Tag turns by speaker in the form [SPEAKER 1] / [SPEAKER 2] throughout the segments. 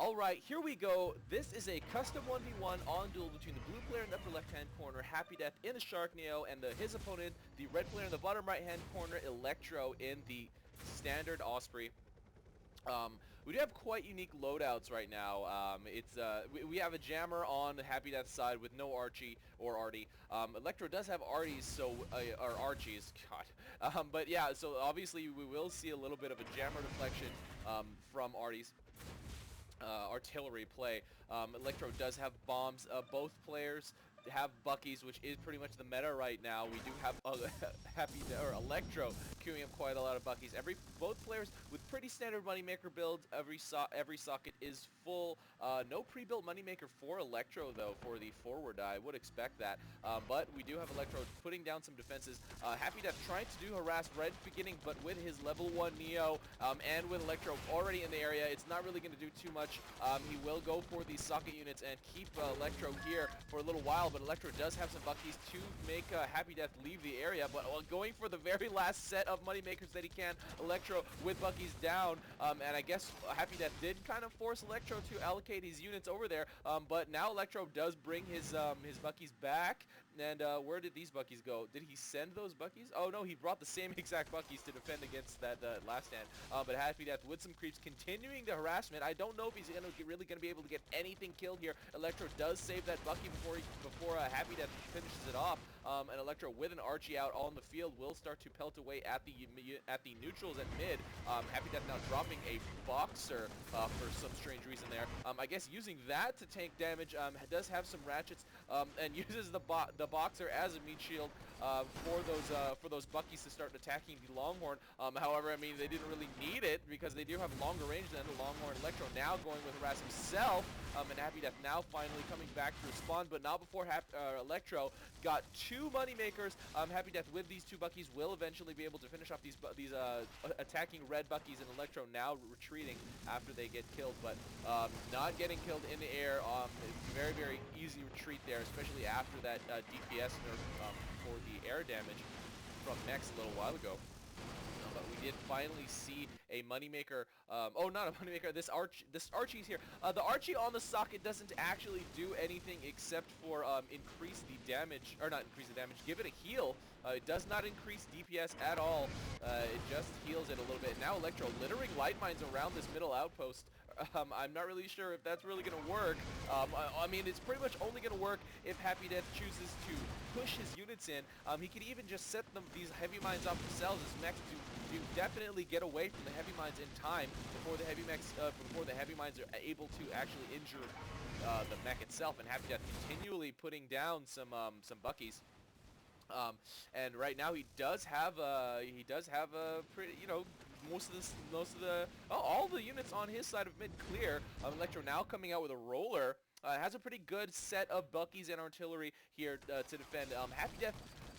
[SPEAKER 1] Alright, here we go. This is a custom 1v1 on Duel between the blue player in the upper left-hand corner, happydeath in the Sharknado, and his opponent, the red player in the bottom right-hand corner, El3ctr0 in the standard Osprey. We do have quite unique loadouts right now. We have a jammer on the happydeath side with no Archie or Artie. El3ctr0 does have Arties, so or Archies, God. But yeah, so obviously we will see a little bit of a jammer deflection from Artie's artillery play. El3ctr0 does have bombs. Both players have Buckies, which is pretty much the meta right now. We do have El3ctr0 queuing up quite a lot of Buckies. Both players with pretty standard moneymaker builds. Every socket is full. No pre-built moneymaker for El3ctr0 though for the forward. I would expect that, but we do have El3ctr0 putting down some defenses. happydeath trying to do harass red beginning, but with his level 1 Neo and with El3ctr0 already in the area, it's not really going to do too much. He will go for these socket units and keep El3ctr0 here for a little while, but El3ctr0 does have some Buckies to make happydeath leave the area, but going for the very last set of moneymakers that he can. El3ctr0 with Buckies down, and I guess happydeath did kind of force El3ctr0 to allocate his units over there, but now El3ctr0 does bring his Buckies back. And where did these Buckies go? Did he send those Buckies? Oh no, he brought the same exact Buckies to defend against that last stand. But happydeath with some creeps continuing the harassment. I don't know if he's really going to be able to get anything killed here. El3ctr0 does save that Bucky before happydeath finishes it off. And El3ctr0 with an Archie out on the field will start to pelt away at the neutrals and mid. happydeath now dropping a Boxer for some strange reason there. I guess using that to tank damage. Does have some ratchets and uses the Boxer as a meat shield for those Buckies to start attacking the Longhorn. However, I mean, they didn't really need it because they do have longer range than the Longhorn. El3ctr0 now going with harass himself, and happydeath now finally coming back to respond, but not before El3ctr0 got two moneymakers. happydeath with these two Buckies will eventually be able to finish off these attacking red Buckies, and El3ctr0 now retreating after they get killed, but not getting killed in the air. Very, very easy retreat there, especially after that DPS nerf for the air damage from Nex a little while ago. But we did finally see a moneymaker. Oh, not a moneymaker. This Archie's here. The Archie on the socket doesn't actually do anything except for increase the damage, or not increase the damage, give it a heal. It does not increase DPS at all. It just heals it a little bit. Now El3ctr0 littering light mines around this middle outpost. I'm not really sure if that's really going to work. I mean, it's pretty much only going to work if happydeath chooses to push his units in. He could even just set these heavy mines off themselves as mechs to definitely get away from the heavy mines in time before the heavy mines are able to actually injure the mech itself. And happydeath continually putting down some Buckies. And right now he does have a pretty, all the units on his side of mid clear. El3ctr0 now coming out with a roller. Has a pretty good set of Buckies and artillery here to defend. happydeath,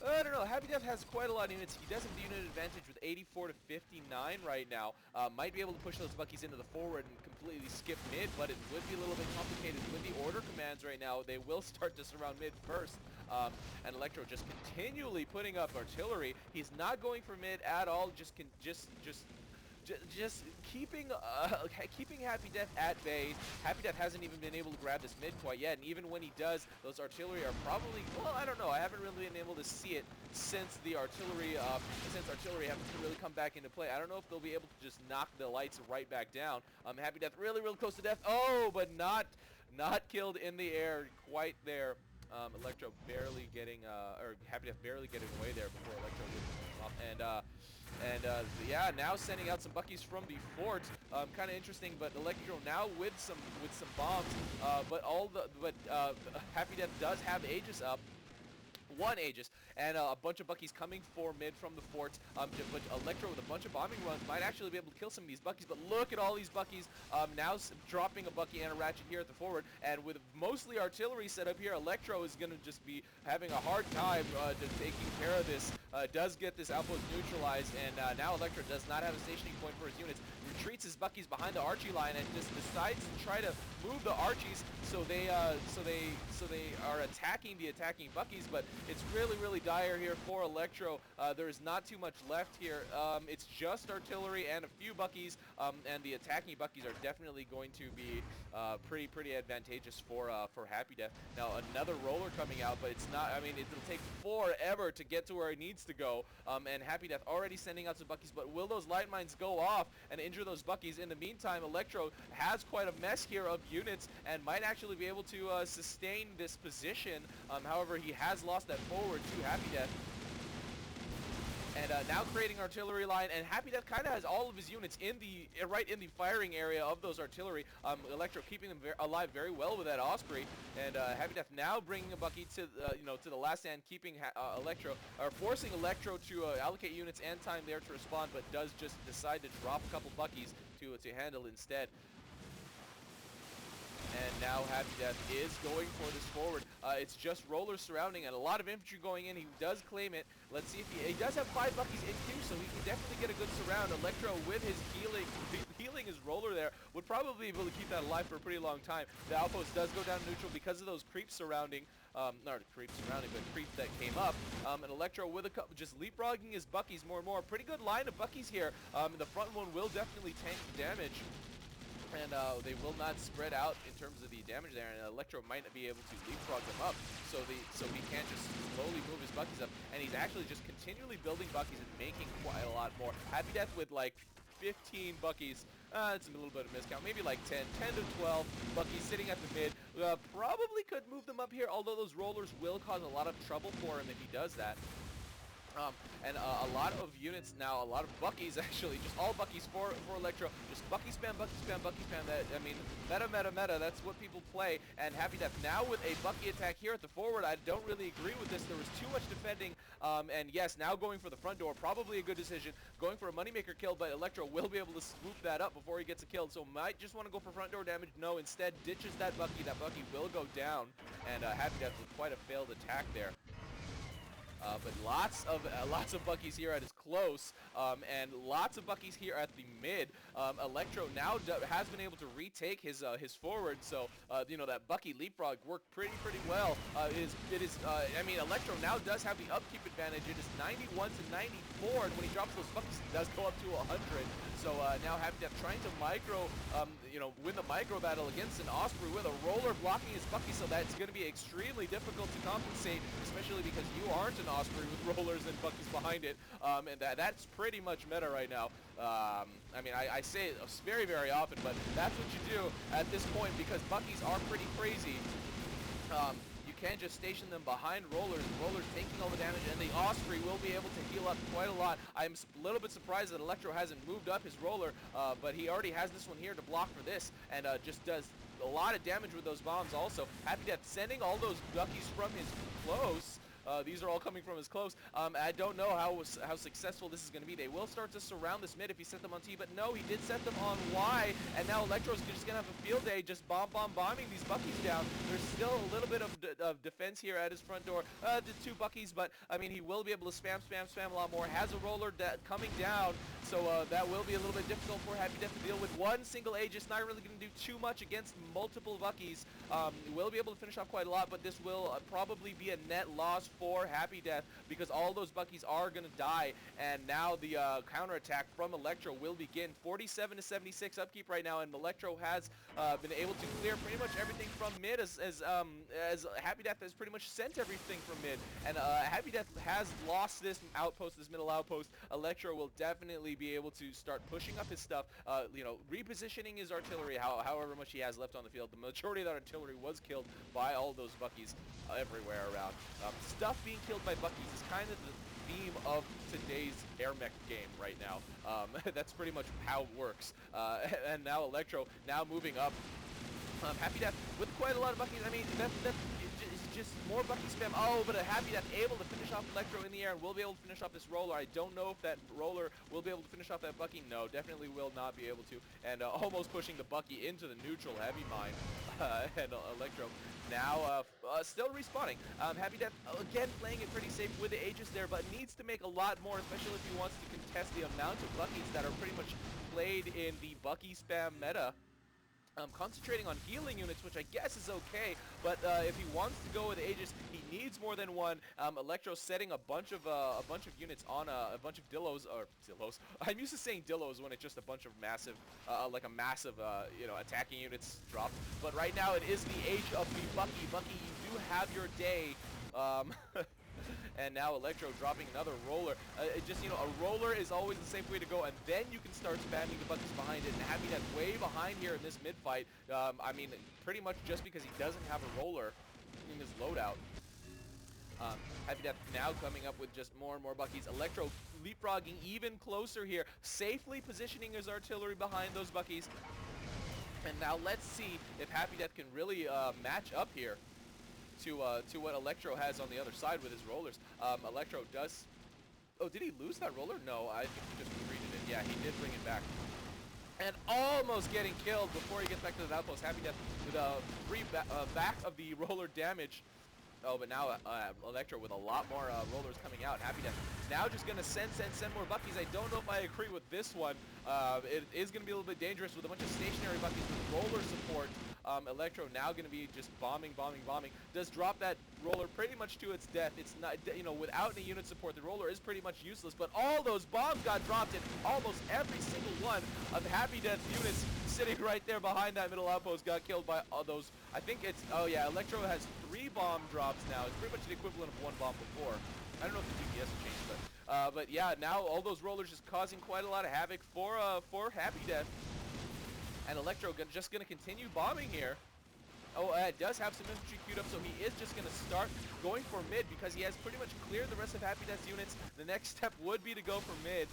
[SPEAKER 1] I don't know. happydeath has quite a lot of units. He does have the unit advantage with 84 to 59 right now. Might be able to push those Buckies into the forward and completely skip mid, but it would be a little bit complicated with the order commands right now. They will start to surround mid first. And El3ctr0 just continually putting up artillery. He's not going for mid at all. Just keeping happydeath at bay. happydeath hasn't even been able to grab this mid quite yet, and even when he does, those artillery are probably, well, I don't know. I haven't really been able to see it since artillery haven't really come back into play. I don't know if they'll be able to just knock the lights right back down. happydeath really close to death. Oh, but not killed in the air quite there. El3ctr0 barely getting, or happydeath barely getting away there before El3ctr0 gets off. Yeah, now sending out some Buckies from the fort. Kind of interesting, but El3ctr0 now with some bombs. But happydeath does have Aegis up. One Aegis, and a bunch of Buckies coming for mid from the fort. But El3ctr0 with a bunch of bombing runs might actually be able to kill some of these Buckies, but look at all these Buckies now dropping a Bucky and a ratchet here at the forward, and with mostly artillery set up here, El3ctr0 is going to just be having a hard time taking care of this. Does get this outpost neutralized, and now El3ctr0 does not have a stationing point for his units. Retreats his Buckies behind the Archie line and just decides to try to move the Archies so they are attacking the attacking Buckies, but it's really dire here for Electro. There is not too much left here. It's just artillery and a few Buckies, and the attacking Buckies are definitely going to be pretty advantageous for Happy Death. Now another roller coming out, but it's not. I mean, it'll take forever to get to where it needs to go. And Happy Death already sending out some Buckies, but will those light mines go off and injure those Buckies? In the meantime, Electro has quite a mess here of units and might actually be able to sustain this position. However, he has lost that forward to Happy Death. And now creating artillery line, and Happy Death kind of has all of his units in the right in the firing area of those artillery. Electro keeping them alive very well with that Osprey, and Happy Death now bringing a Bucky to to the last stand, keeping Electro or forcing Electro to allocate units and time there to respond, but does just decide to drop a couple Buckies to handle instead. And now Happy Death is going for this forward. It's just rollers surrounding and a lot of infantry going in. He does claim it. Let's see if he does have 5 Buckies in queue, so he can definitely get a good surround. Electro with his healing his roller there would probably be able to keep that alive for a pretty long time. The outpost does go down neutral because of those creeps surrounding. Not creeps surrounding, but creeps that came up. And Electro with a couple, just leapfrogging his Buckies more and more. Pretty good line of Buckies here. The front one will definitely tank the damage. And they will not spread out in terms of the damage there, and Electro might not be able to leapfrog them up, so he can't just slowly move his Buckies up, and he's actually just continually building Buckies and making quite a lot more. Happy Death with like 15 Buckies. It's a little bit of miscount, maybe like 10 to 12 Buckies sitting at the mid. Probably could move them up here, although those rollers will cause a lot of trouble for him if he does that. And a lot of units now, a lot of Buckies actually, just all Buckies for Electro. Just Bucky spam, Bucky spam, Bucky spam. That, I mean, meta, that's what people play. And Happy Death now with a Bucky attack here at the forward. I don't really agree with this. There was too much defending. And yes, now going for the front door, probably a good decision. Going for a moneymaker kill, but Electro will be able to swoop that up before he gets a kill. So might just want to go for front door damage. No, instead ditches that Bucky. That Bucky will go down. And Happy Death with quite a failed attack there. But lots of Buckies here at his close, and lots of Buckies here at the mid. Electro now has been able to retake his forward, so that Bucky leapfrog worked pretty well. I mean, Electro now does have the upkeep advantage. It is 91 to 94, and when he drops those Buckies, it does go up to 100. So now Happy Death trying to win the micro battle against an Osprey with a roller blocking his Bucky, so that's going to be extremely difficult to compensate, especially because you aren't an Osprey with rollers and Buckies behind it, and that's pretty much meta right now. I mean, I say it very often, but that's what you do at this point because Buckies are pretty crazy. You can't just station them behind rollers. Rollers taking all the damage, and the Osprey will be able to heal up quite a lot. I'm a little bit surprised that Electro hasn't moved up his roller, but he already has this one here to block for this, and just does a lot of damage with those bombs also. Happy Death sending all those Buckies from his close. These are all coming from his close. I don't know how successful this is going to be. They will start to surround this mid if he set them on T, but no, he did set them on Y, and now Electro's just going to have a field day just bombing these Buckies down. There's still a little bit of defense here at his front door. The 2 Buckies, but I mean, he will be able to spam a lot more. Has a roller coming down, so that will be a little bit difficult for Happy Death to deal with. One single Aegis, not really going to do too much against multiple Buckies. Will be able to finish off quite a lot, but this will probably be a net loss for Happy Death because all those Buckies are going to die, and now the counterattack from Electro will begin. 47 to 76 upkeep right now, and Electro has been able to clear pretty much everything from mid as Happy Death has pretty much sent everything from mid, and Happy Death has lost this outpost, this middle outpost. Electro will definitely be able to start pushing up his stuff, repositioning his artillery however much he has left on the field. The majority of that artillery was killed by all those Buckies everywhere around. Stuff being killed by Buckies is kind of the theme of today's AirMech game right now. That's pretty much how it works. And now Electro now moving up. Happy Death with quite a lot of Buckies. I mean, that's just more Bucky spam. Oh, but a Happy Death able to finish off Electro in the air and will be able to finish off this roller. I don't know if that roller will be able to finish off that Bucky. No, definitely will not be able to. And almost pushing the Bucky into the neutral heavy mine. And Electro now still respawning. Happy Death again playing it pretty safe with the Aegis there, but needs to make a lot more, especially if he wants to contest the amount of Buckies that are pretty much played in the Bucky spam meta. concentrating on healing units, which I guess is okay, but if he wants to go with Aegis, he needs more than one. Electro setting a bunch of units on a bunch of Dillos, or Dillos. I'm used to saying Dillos when it's just a bunch of massive, like a massive, you know, attacking units dropped. But right now it is the age of the Bucky. Bucky, you do have your day. And now Electro dropping another roller. It just, you know, a roller is always the safe way to go, and then you can start spamming the buckets behind it, and having that way behind here in this mid-fight, I mean, pretty much just because he doesn't have a roller in his loadout. happydeath now coming up with just more and more buckies. Electro leapfrogging even closer here, safely positioning his artillery behind those buckies. And now let's see if happydeath can really match up here to what Electro has on the other side with his rollers. Electro does... Oh, did he lose that roller? No, I think he just retreated it. Yeah, he did bring it back. And almost getting killed before he gets back to the outpost. happydeath with a back of the roller damage. Oh, but now Electro with a lot more rollers coming out. happydeath now just going to send more buckies. I don't know if I agree with this one. It is going to be a little bit dangerous with a bunch of stationary buckies with roller support. Electro now going to be just bombing. Does drop that roller pretty much to its death. It's not, you know, without any unit support, the roller is pretty much useless. But all those bombs got dropped, and almost every single one of happydeath's units sitting right there behind that middle outpost got killed by all those. I think it's, oh yeah, Electro has 3 bomb drops now. It's pretty much the equivalent of 1 bomb before. I don't know if the DPS will change, but yeah, now all those rollers just causing quite a lot of havoc for happydeath. And Electro just going to continue bombing here. Oh, it does have some infantry queued up, so he is just going to start going for mid because he has pretty much cleared the rest of happydeath's units. The next step would be to go for mid.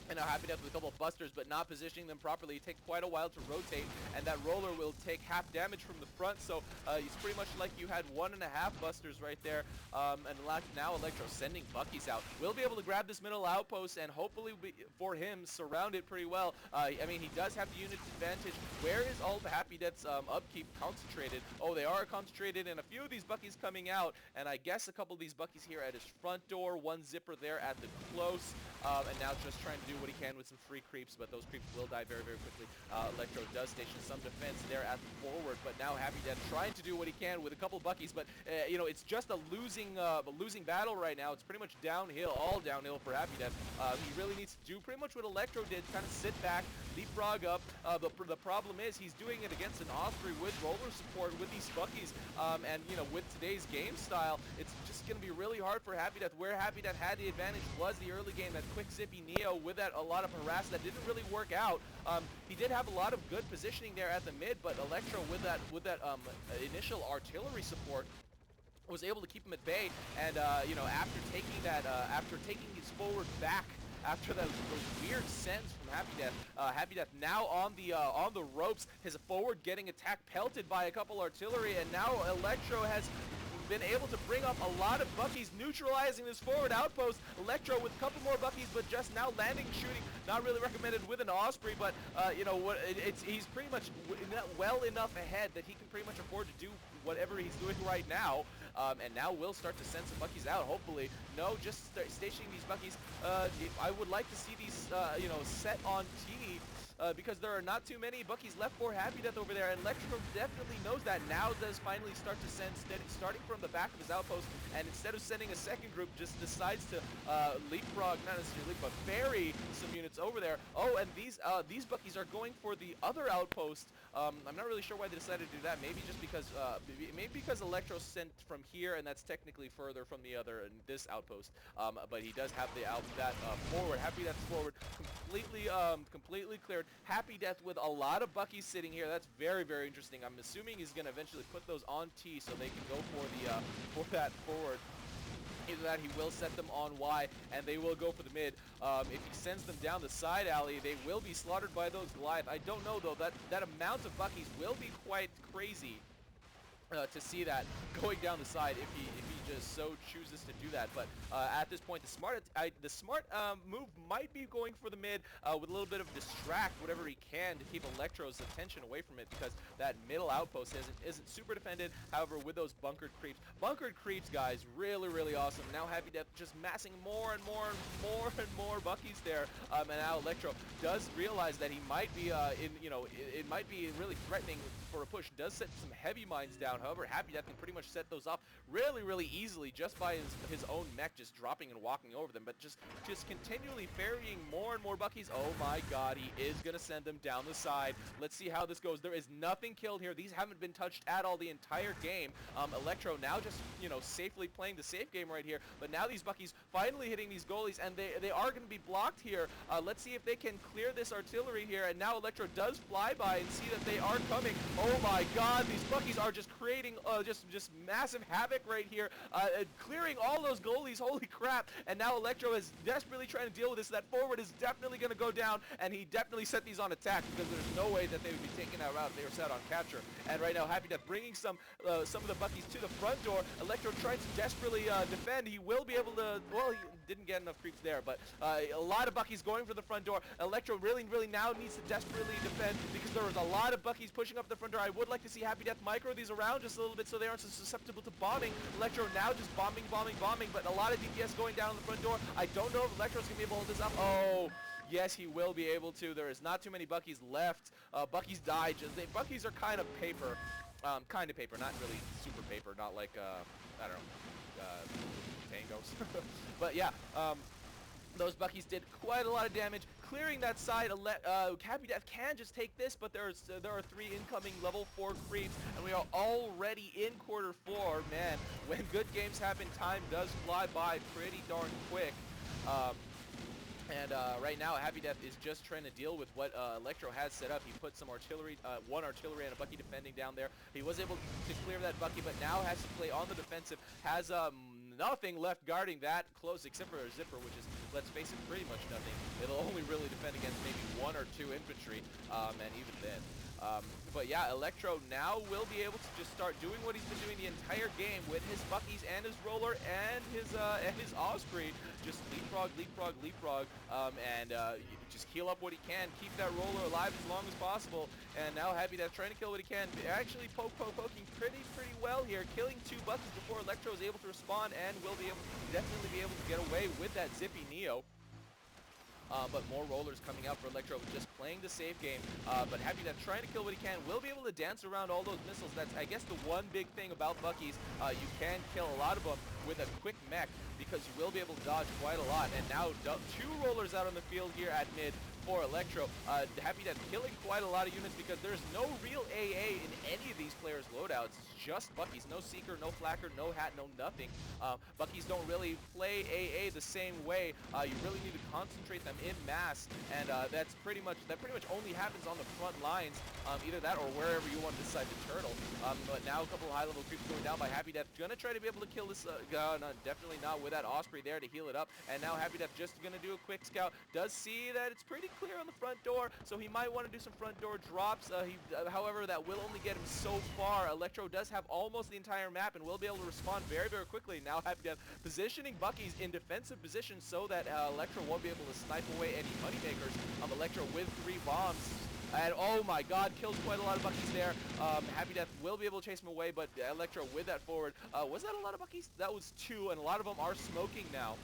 [SPEAKER 1] And now happydeath with a couple of busters, but not positioning them properly. It takes quite a while to rotate, and that roller will take half damage from the front. So it's pretty much like you had 1.5 busters right there. And now Electro sending buckies out. We'll be able to grab this middle outpost and hopefully, for him, surround it pretty well. I mean, he does have the unit advantage. Where is all the happydeath's upkeep concentrated? Oh, they are concentrated, and a few of these buckies coming out. And I guess a couple of these buckies here at his front door. 1 zipper there at the close. And now just trying to do what he can with some free creeps, but those creeps will die very, very quickly. Electro does station some defense there at the forward, but now happydeath trying to do what he can with a couple of buckies, but you know, it's just a losing battle right now. It's pretty much downhill, all downhill for happydeath. He really needs to do pretty much what Electro did, kind of sit back, leapfrog up. The problem is he's doing it against an Osprey with roller support with these buckies, and you know, with today's game style, it's just going to be really hard for happydeath. Where happydeath had the advantage was the early game, that quick zippy Neo with that a lot of harass that didn't really work out. He did have a lot of good positioning there at the mid, but Electro with that initial artillery support was able to keep him at bay. And you know, after taking his forward back, after those weird sends from happydeath now on the ropes, his forward getting attacked, pelted by a couple artillery, and now Electro has been able to bring up a lot of buckies, neutralizing this forward outpost. Electro with a couple more buckies, but just now landing, shooting. Not really recommended with an Osprey, but you know what? He's pretty much well enough ahead that he can pretty much afford to do whatever he's doing right now. And now we'll start to send some buckies out, hopefully. No, just stationing these buckies. I would like to see these, you know, set on T. Because there are not too many buckies left for happydeath over there, and Electro definitely knows that. Now does finally start to send starting from the back of his outpost, and instead of sending a second group, just decides to leapfrog, not necessarily leap, but ferry some units over there. Oh, and these buckies are going for the other outpost. I'm not really sure why they decided to do that. Maybe just because maybe because Electro sent from here, and that's technically further from the other and this outpost. But he does have the forward. happydeath forward completely cleared. happydeath with a lot of buckies sitting here. That's very, very interesting. I'm assuming he's going to eventually put those on T so they can go for that forward. Either that, he will set them on Y, and they will go for the mid. If he sends them down the side alley, they will be slaughtered by those Goliath. I don't know, though. That amount of buckies will be quite crazy. to see that going down the side if he just so chooses to do that. But at this point, the smart move might be going for the mid with a little bit of distract whatever he can to keep Electro's attention away from it, because that middle outpost isn't super defended. However, with those bunkered creeps, guys, really awesome. Now happydeath just massing more and more Buckies there, and now Electro does realize that he might be it might be really threatening for a push. Does set some heavy mines down. However, happydeath can pretty much set those off really easily just by his own mech just dropping and walking over them, but just continually ferrying more and more Buckies. Oh my god, he is gonna send them down the side. Let's see how this goes. There is nothing killed here. These haven't been touched at all the entire game. Electro now just safely playing the safe game right here, but now these Buckies finally hitting these goalies, and they are going to be blocked here. Let's see if they can clear this artillery here, and now Electro does fly by and see that they are coming. Oh my god, these Buckies are just creating just massive havoc right here, clearing all those goalies. Holy crap. And now Electro is desperately trying to deal with this. That forward is definitely going to go down, and he definitely set these on attack, because there's no way that they would be taking that route if they were set on capture. And right now happydeath bringing some of the Buckies to the front door. Electro trying to desperately defend. He will be able to, well, he didn't get enough creeps there, but a lot of Buckies going for the front door. Electro really now needs to desperately defend, because there was a lot of Buckies pushing up the front door. I would like to see happydeath micro these around just a little bit so they aren't so susceptible to bombing. Electro now just bombing, but a lot of DPS going down on the front door. I don't know if Electro's going to be able to hold this up. Oh, yes, he will be able to. There is not too many Buckies left. Buckies died. Buckies are kind of paper. Kind of paper, not really super paper, not like, I don't know, tangos. But yeah, those Buckies did quite a lot of damage, clearing that side. happydeath can just take this, but there are 3 incoming level 4 creeps, and we are already in quarter 4. Man, when good games happen, time does fly by pretty darn quick. Right now, happydeath is just trying to deal with what Electro has set up. He put some artillery, 1 artillery and a Bucky defending down there. He was able to clear that Bucky, but now has to play on the defensive. Has nothing left guarding that close except for a zipper, which is, let's face it, pretty much nothing. It'll only really defend against maybe 1 or 2 infantry, and even then. But yeah, Electro now will be able to just start doing what he's been doing the entire game with his Buckies and his Roller and his Osprey. Just leapfrog, and just heal up what he can, keep that Roller alive as long as possible. And now happydeath trying to kill what he can, actually poking pretty well here, killing 2 Buckies before Electro is able to respond, and will definitely be able to get away with that zippy Neo. But more Rollers coming out for Electro, just playing the safe game. But happydeath trying to kill what he can, will be able to dance around all those missiles. That's, I guess, the one big thing about Buckies. You can kill a lot of them with a quick mech, because you will be able to dodge quite a lot. And now 2 Rollers out on the field here at mid for Electro. happydeath killing quite a lot of units, because there's no real AA in any of these players' loadouts. It's just Buckies. No Seeker, no Flacker, no Hat, no nothing. Buckies don't really play AA the same way. You really need to concentrate them in mass, and that pretty much only happens on the front lines. Either that or wherever you want to decide to turtle. But now a couple of high-level creeps going down by happydeath. Gonna try to be able to kill this. No, definitely not with that Osprey there to heal it up. And now happydeath just gonna do a quick scout. Does see that it's pretty clear on the front door, so he might want to do some front door drops. However, that will only get him so far. Electro does have almost the entire map and will be able to respond very quickly. Now happydeath positioning Buckies in defensive position so that Electro won't be able to snipe away any moneymakers. Electro with 3 bombs. And oh my god, kills quite a lot of Buckies there. happydeath will be able to chase him away, but Electro with that forward. Was that a lot of Buckies? That was 2, and a lot of them are smoking now.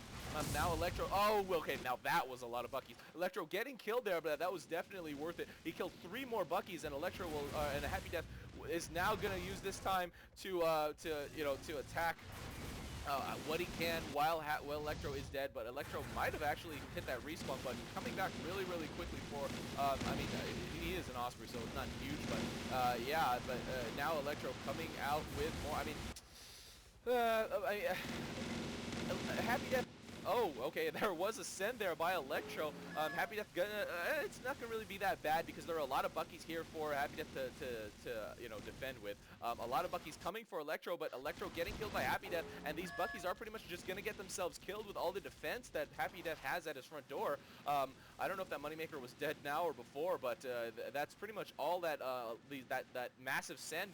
[SPEAKER 1] Now Electro, oh, okay, now that was a lot of Buckies. Electro getting killed there, but that was definitely worth it. He killed 3 more Buckies, and Electro will, and happydeath is now going to use this time to attack what he can while Electro is dead. But Electro might have actually hit that respawn button, coming back really quickly for, I mean, he is an Osprey, so it's not huge, but yeah, but now Electro coming out with more, I mean, happydeath Oh, okay, there was a send there by Electro. Happy Death gonna, it's not gonna really be that bad because there are a lot of Buckies here for Happy Death to you know, defend with. A lot of Buckies coming for Electro, but Electro getting killed by Happy Death, and these Buckies are pretty much just gonna get themselves killed with all the defense that Happy Death has at his front door. I don't know if that Moneymaker was dead now or before, but that's pretty much all that that massive send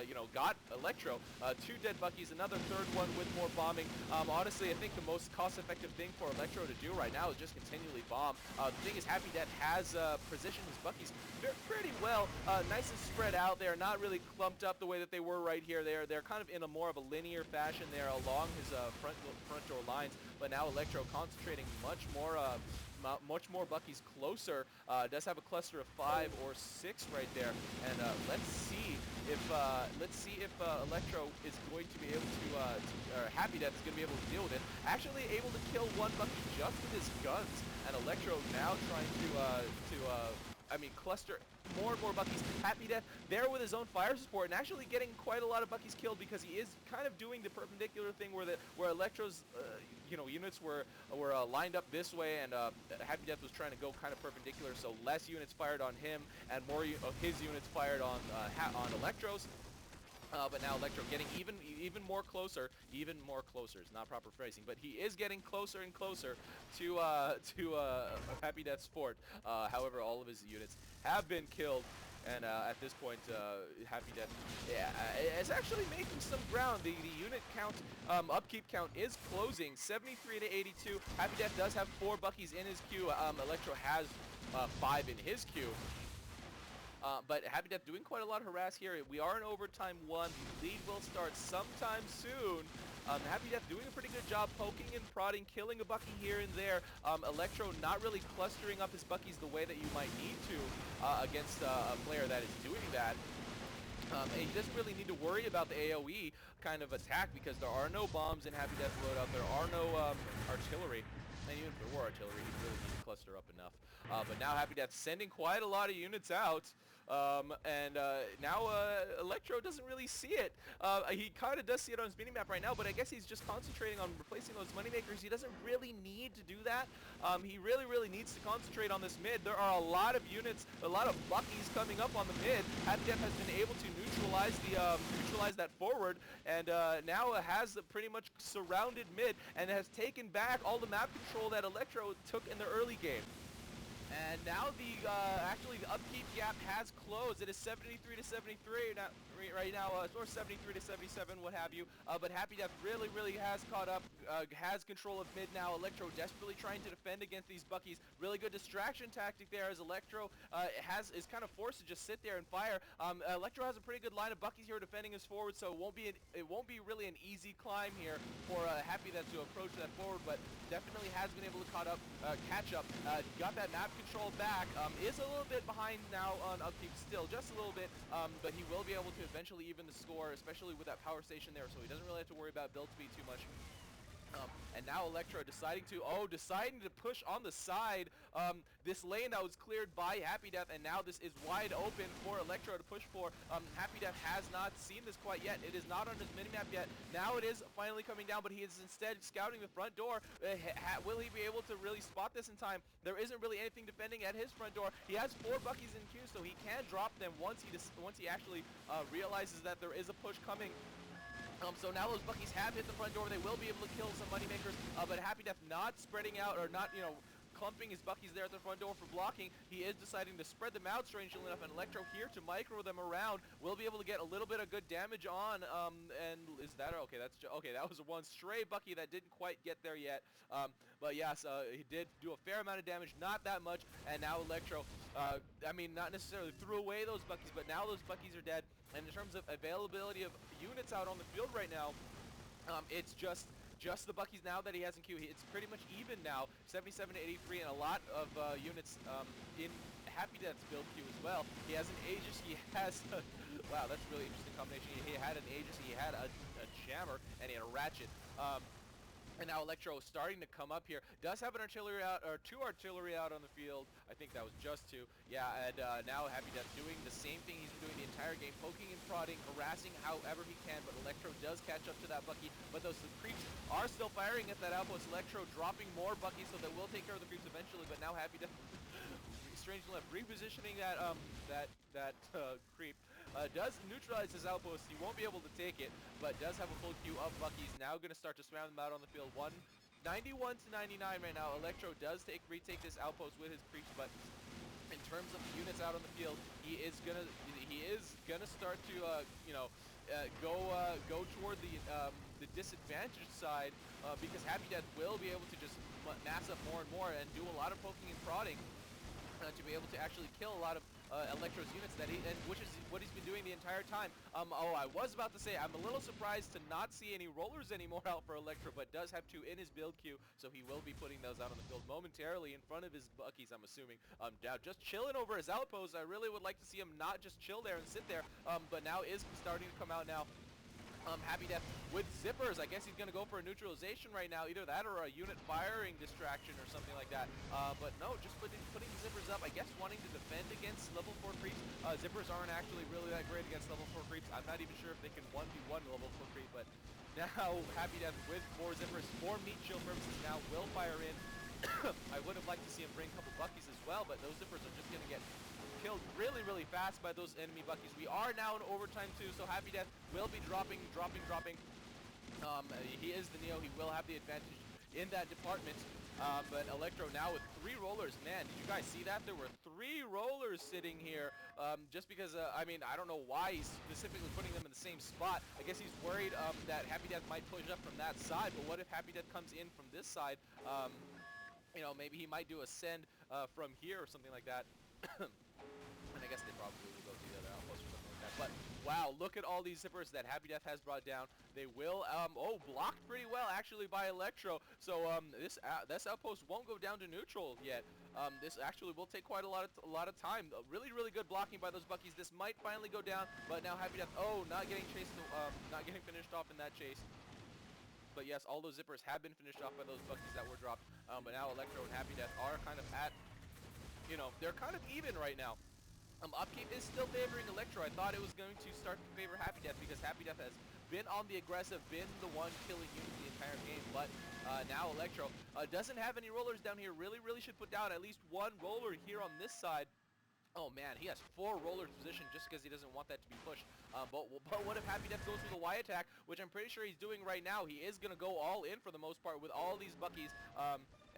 [SPEAKER 1] you know, got Electro. 2 dead Buckies, another third one with more bombing. Honestly, I think the most cost-effective thing for Electro to do right now is just continually bomb. The thing is, Happy Death has positioned his Buckies pretty well, nice and spread out. They're not really clumped up the way that they were right here. They're kind of in a more of a linear fashion there along his front door lines. But now Electro concentrating much more Buckies closer. Does have a cluster of 5 or 6 right there, and let's see if Electro is going to be able to, or Happy Death is going to be able to deal with it. Actually able to kill one Bucky just with his guns, and Electro now trying I mean, cluster more and more Buckies. Happy Death there with his own fire support and actually getting quite a lot of Buckies killed because he is kind of doing the perpendicular thing where Electro's you know, units were lined up this way, and Happy Death was trying to go kind of perpendicular, so less units fired on him and more of his units fired on Electro's. But now Electro getting even more closer is not proper phrasing, but he is getting closer and closer to Happy Death's fort. However, all of his units have been killed, and at this point, Happy Death is actually making some ground. The unit count, upkeep count is closing, 73 to 82. Happy Death does have 4 Buckies in his queue. Electro has 5 in his queue. But Happy Death doing quite a lot of harass here. We are in overtime 1. The lead will start sometime soon. Happy Death doing a pretty good job poking and prodding, killing a Bucky here and there. Electro not really clustering up his Buckies the way that you might need to against a player that is doing that. And he doesn't really need to worry about the AoE kind of attack because there are no bombs in Happy Death's loadout. There are no artillery. And even if there were artillery, he'd really need to cluster up enough. But now Happy Death sending quite a lot of units out. Now Electro doesn't really see it. He kind of does see it on his minimap right now, but I guess he's just concentrating on replacing those moneymakers. He doesn't really need to do that. He really needs to concentrate on this mid. There are a lot of units, a lot of Buckies coming up on the mid. Happy Death has been able to neutralize that forward, and now has pretty much surrounded mid and has taken back all the map control that Electro took in the early game. And now actually the upkeep gap has closed. It is 73 to 73 now, right now, or 73 to 77, what have you. But Happy Death really has caught up, has control of mid now. Electro desperately trying to defend against these Buckies. Really good distraction tactic there as Electro is kind of forced to just sit there and fire. Electro has a pretty good line of Buckies here defending his forward, so it won't be really an easy climb here for Happy Death to approach that forward, but definitely has been able to catch up. Got that map control back. Is a little bit behind now on upkeep still, just a little bit, but he will be able to eventually even the score, especially with that power station there, so he doesn't really have to worry about build speed too much. And now Electro deciding to push on the side, this lane that was cleared by Happy Death, and now this is wide open for Electro to push for. Happy Death has not seen this quite yet. It is not on his minimap yet. Now it is finally coming down, but he is instead scouting the front door. Will he be able to really spot this in time? There isn't really anything defending at his front door. He has 4 Buckies in queue, so he can drop them once he actually realizes that there is a push coming. So now those Buckies have hit the front door. They will be able to kill some moneymakers, but Happy Death not spreading out, or not, you know, clumping his Buckies there at the front door for blocking. He is deciding to spread them out, strangely enough, and Electro here to micro them around. Will be able to get a little bit of good damage on, and is that, okay, okay, that was one stray Bucky that didn't quite get there yet. But yes, he did do a fair amount of damage, not that much, and now Electro, I mean, not necessarily threw away those Buckies, but now those Buckies are dead. And in terms of availability of units out on the field right now, it's just the Buckies now that he has in queue. It's pretty much even now, 77 to 83, and a lot of units in Happy Death's build queue as well. He has an Aegis, he has, wow, that's a really interesting combination. He had an Aegis, he had a Jammer, and he had a Ratchet. And now Electro starting to come up here. Does have an artillery out, or 2 artillery out on the field. I think that was just 2. Yeah, and now Happy Death doing the same thing he's been doing the entire game, poking and prodding, harassing however he can, but Electro does catch up to that Bucky. But those creeps are still firing at that outpost. Electro dropping more Buckies, so that will take care of the creeps eventually, but now Happy Death, strangely enough, repositioning that creep. Does neutralize his outpost. He won't be able to take it, but does have a full queue of Buckies. Now going to start to spam them out on the field. 91 to 99 right now. Electro does retake this outpost with his creeps, but in terms of the units out on the field, he is gonna start to go toward the disadvantaged side because Happy Death will be able to just mass up more and more and do a lot of poking and prodding to be able to actually kill a lot of Electro's units which is what he's been doing the entire time. I was about to say, I'm a little surprised to not see any rollers anymore out for Electro, but does have 2 in his build queue, so he will be putting those out on the field momentarily in front of his Buckies, I'm assuming. Now just chilling over his outpost. I really would like to see him not just chill there and sit there, but now is starting to come out now. Happy Death with zippers. I guess he's going to go for a neutralization right now. Either that or a unit firing distraction or something like that. But no, just putting the zippers up. I guess wanting to defend against level 4 creeps. Zippers aren't actually really that great against level 4 creeps. I'm not even sure if they can 1v1 level 4 creep. But now Happy Death with 4 zippers for meat shield purposes now will fire in. I would have liked to see him bring a couple Buckies as well, but those zippers are just going to get killed really, really fast by those enemy Buckies. We are now in overtime too, so Happy Death will be dropping. He is the Neo. He will have the advantage in that department. But Electro now with 3 rollers. Man, did you guys see that? There were 3 rollers sitting here. Just because, I mean, I don't know why he's specifically putting them in the same spot. I guess he's worried that Happy Death might push up from that side. But what if Happy Death comes in from this side? You know, maybe he might do a send from here or something like that. And I guess they probably will go to the other outpost or something like that. But wow, look at all these zippers that Happy Death has brought down. They will, blocked pretty well actually by Electro. So this outpost won't go down to neutral yet. This actually will take quite a lot of time. Really, really good blocking by those Buckies. This might finally go down, but now Happy Death, not getting chased, not getting finished off in that chase. But yes, all those zippers have been finished off by those Buckies that were dropped. But now Electro and Happy Death are kind of at, you know, they're kind of even right now. Upkeep is still favoring Electro. I thought it was going to start to favor Happy Death because Happy Death has been on the aggressive, been the one killing units the entire game. But now Electro doesn't have any rollers down here. Really should put down at least 1 roller here on this side. Oh man, he has 4 rollers positioned just because he doesn't want that to be pushed. But what if Happy Death goes for the Y attack, which I'm pretty sure he's doing right now. He is going to go all in for the most part with all these Buckies.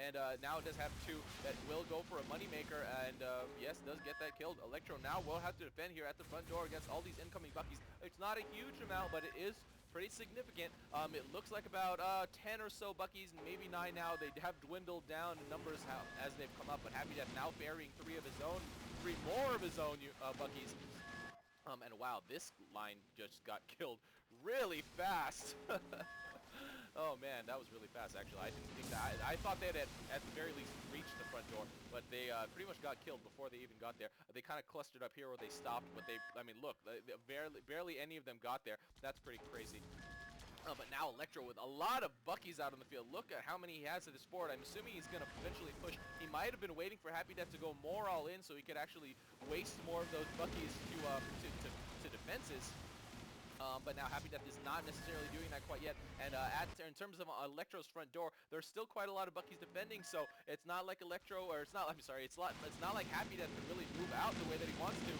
[SPEAKER 1] And now it does have 2 that will go for a moneymaker, and yes, does get that killed. Electro now will have to defend here at the front door against all these incoming Buckies. It's not a huge amount, but it is pretty significant. It looks like about 10 or so Buckies, maybe 9 now. They have dwindled down in numbers as they've come up, but Happy Death now burying 3 more of his own Buckies. And wow, this line just got killed really fast. Oh man, that was really fast actually. I didn't think that. I thought they had at the very least reached the front door, but they pretty much got killed before they even got there. They kind of clustered up here where they stopped, but I mean, look, barely any of them got there. That's pretty crazy. But now Electro with a lot of Buckies out on the field. Look at how many he has at his board. I'm assuming he's going to eventually push. He might have been waiting for Happy Death to go more all in so he could actually waste more of those Buckies to defenses. But now Happy Death is not necessarily doing that quite yet. And in terms of Electro's front door, there's still quite a lot of Buckies defending. So it's not like Electro, or it's not. I'm sorry, it's not like Happy Death can really move out the way that he wants to,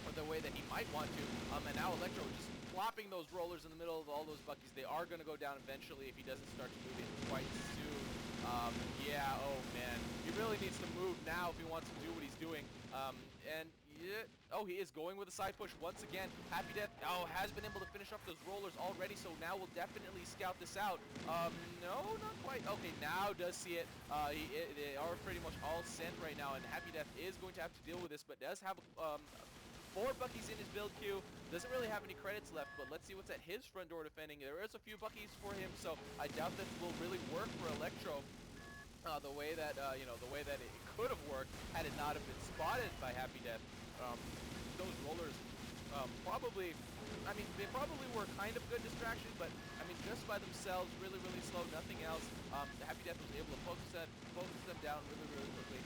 [SPEAKER 1] or the way that he might want to. And now Electro just plopping those rollers in the middle of all those Buckies. They are going to go down eventually if he doesn't start to move in quite soon. Yeah, oh man. He really needs to move now if he wants to do what he's doing. And yeah, he is going with a side push once again. Happy Death, has been able to finish off those rollers already, so now we'll definitely scout this out. No, not quite. Okay, now does see it. They are pretty much all sent right now, and Happy Death is going to have to deal with this, but does have 4 Buckies in his build queue. Doesn't really have any credits left, but let's see what's at his front door defending. There is a few Buckies for him, so I doubt that will really work for Electro. The way that the way that it could have worked had it not have been spotted by Happy Death. Those rollers probably probably, I mean, they probably were kind of good distractions, but I mean, just by themselves, really, really slow, nothing else. The Happy Death was able to focus them down really, really quickly.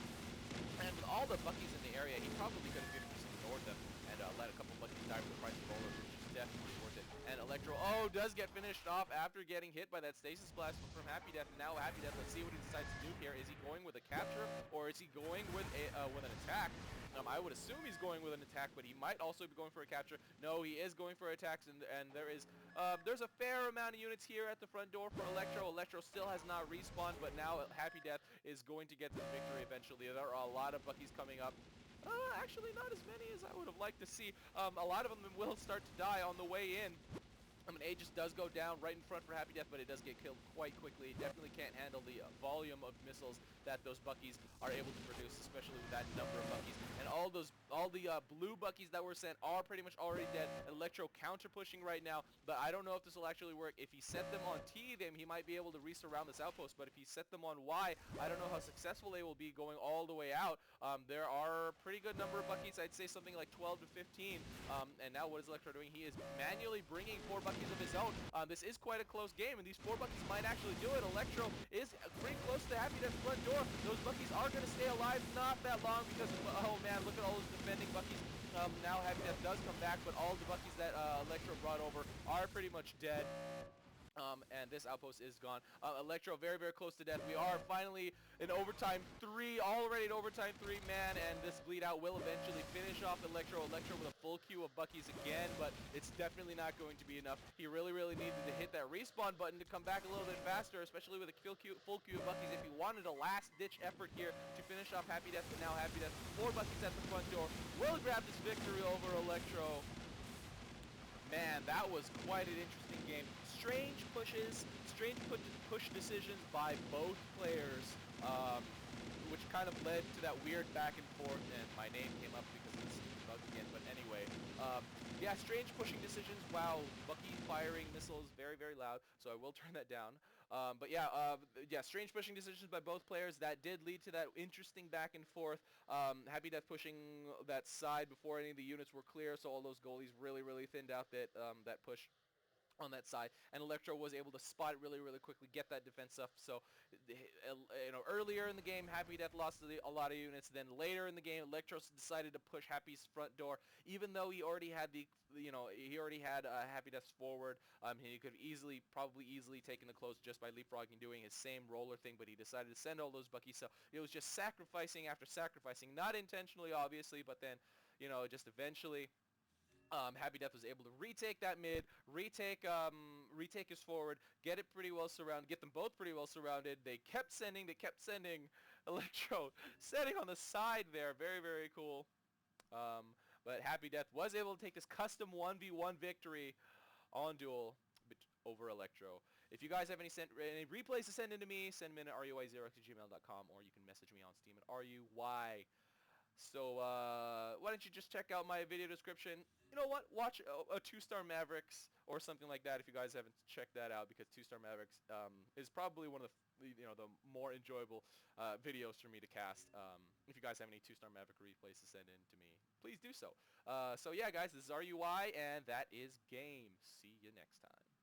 [SPEAKER 1] And with all the Buckies in the area, he probably could have even just ignored them and let a couple Buckies die for the price of rollers, which is definitely worth it. And Electro, does get finished off after getting hit by that Stasis Blast from Happy Death. And now Happy Death, let's see what he decides to do here. Is he going with a capture, or is he going with an attack? I would assume he's going with an attack, but he might also be going for a capture. No, he is going for attacks, and there's a fair amount of units here at the front door for Electro. Electro still has not respawned, but now Happy Death is going to get the victory eventually. There are a lot of Buckies coming up. Actually, not as many as I would have liked to see. A lot of them will start to die on the way in. I mean, Aegis does go down right in front for Happy Death, but it does get killed quite quickly. It definitely can't handle the volume of missiles that those Buckies are able to produce, especially with that number of Buckies. And all the blue Buckies that were sent are pretty much already dead. Electro counter pushing right now, but I don't know if this will actually work. If he set them on T, then he might be able to resurround this outpost, but if he set them on Y, I don't know how successful they will be going all the way out. There are a pretty good number of Buckies. I'd say something like 12 to 15. And now what is Electro doing? He is manually bringing 4 Buckies of his own. This is quite a close game, and these 4 Buckies might actually do it. Electro is pretty close to Happy Death's front door. Those Buckies are going to stay alive not that long because, oh man, look at all those defending Buckies. Now Happy Death does come back, but all the Buckies that Electro brought over are pretty much dead. And this outpost is gone. Electro very, very close to death. We are finally in overtime 3, already in overtime 3, man, and this bleed out will eventually finish off Electro. Electro with a full queue of Buckies again, but it's definitely not going to be enough. He really, really needed to hit that respawn button to come back a little bit faster, especially with a full queue of Buckies if he wanted a last-ditch effort here to finish off Happy Death. But now Happy Death, 4 Buckies at the front door, will grab this victory over Electro. Man, that was quite an interesting game. Strange push decisions by both players, which kind of led to that weird back and forth, and my name came up because of this bug again, but anyway. Yeah, strange pushing decisions. Wow, Bucky firing missiles very, very loud, so I will turn that down. But yeah, strange pushing decisions by both players. That did lead to that interesting back and forth. Happy Death pushing that side before any of the units were clear, so all those goalies really, really thinned out that push on that side, and Electro was able to spot it really, really quickly, get that defense up. So, earlier in the game, Happy Death lost a lot of units. Then later in the game, Electro decided to push Happy's front door, even though he already had Happy Death's forward. He could have probably easily taken the close just by leapfrogging, doing his same roller thing, but he decided to send all those Buckies. So it was just sacrificing after sacrificing, not intentionally, obviously, but then, just eventually. Happy Death was able to retake that mid, retake his forward, get it pretty well surrounded, get them both pretty well surrounded. They kept sending Electro, setting on the side there. Very, very cool. But Happy Death was able to take this custom 1v1 victory on Duel over Electro. If you guys have any replays to send in to me, send them in at ruy0x@gmail.com, or you can message me on Steam at ruy. So why don't you just check out my video description. You know what? Watch a 2-Star Mavericks or something like that if you guys haven't checked that out, because 2-Star Mavericks is probably one of the more enjoyable videos for me to cast. If you guys have any 2-Star Maverick replays to send in to me, please do so. So yeah, guys, this is RUI, and that is game. See you next time.